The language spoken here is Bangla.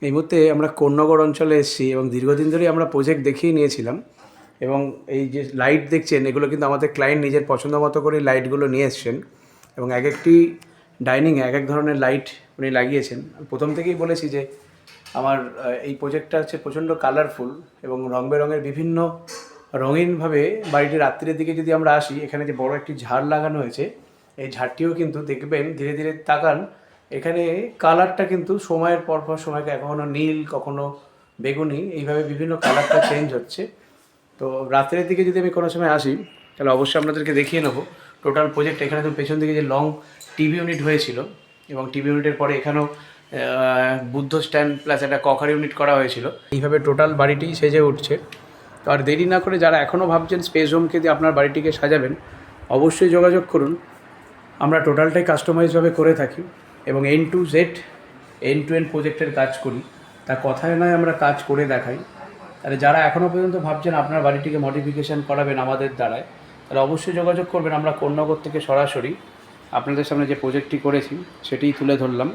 এই মুহূর্তে আমরা কোন্নগর অঞ্চলে এসেছি এবং দীর্ঘদিন ধরেই আমরা প্রজেক্ট দেখিয়ে নিয়েছিলাম এবং এই যে লাইট দেখছেন এগুলো কিন্তু আমাদের ক্লায়েন্ট নিজের পছন্দ মতো করে লাইটগুলো নিয়ে এসছেন এবং এক একটি ডাইনিংয়ে এক এক ধরনের লাইট উনি লাগিয়েছেন। প্রথম থেকেই বলেছি যে আমার এই প্রজেক্টটা হচ্ছে প্রচণ্ড কালারফুল এবং রং বেরঙের বিভিন্ন রঙিনভাবে বাড়িটি রাত্রির দিকে যদি আমরা আসি, এখানে যে বড় একটি ঝাড় লাগানো হয়েছে, এই ঝাড়টিও কিন্তু দেখবেন ধীরে ধীরে তাকান, এখানে কালারটা কিন্তু সময়ের পর পর সময়কে কখনো নীল কখনো বেগুনি এইভাবে বিভিন্ন কালারটা চেঞ্জ হচ্ছে। তো রাত্রের দিকে যদি আমি কোনো সময় আসি তাহলে অবশ্যই আপনাদেরকে দেখিয়ে নেবো টোটাল প্রজেক্ট। এখানে তো পেছন দিকে যে লং টিভি ইউনিট হয়েছিল এবং টিভি ইউনিটের পরে এখানেও বুদ্ধ স্ট্যান্ড প্লাস একটা কখার ইউনিট করা হয়েছিল। এইভাবে টোটাল বাড়িটি সেজে উঠছে। তো আর দেরি না করে যারা এখনও ভাবছেন স্পেস হোমকে দিয়ে আপনার বাড়িটিকে সাজাবেন, অবশ্যই যোগাযোগ করুন। আমরা টোটালটাই কাস্টমাইজভাবে করে থাকি এবং এন্ড টু এন্ড প্রজেক্টের কাজ করি। তা কথায় নয়, আমরা কাজ করে দেখাই। তাহলে যারা এখনও পর্যন্ত ভাবছেন আপনার বাড়িটিকে মডিফিকেশান করাবেন আমাদের দ্বারায়, তাহলে অবশ্যই যোগাযোগ করবেন। আমরা কোন্নগর থেকে সরাসরি আপনাদের সামনে যে প্রজেক্টটি করেছি সেটিই তুলে ধরলাম।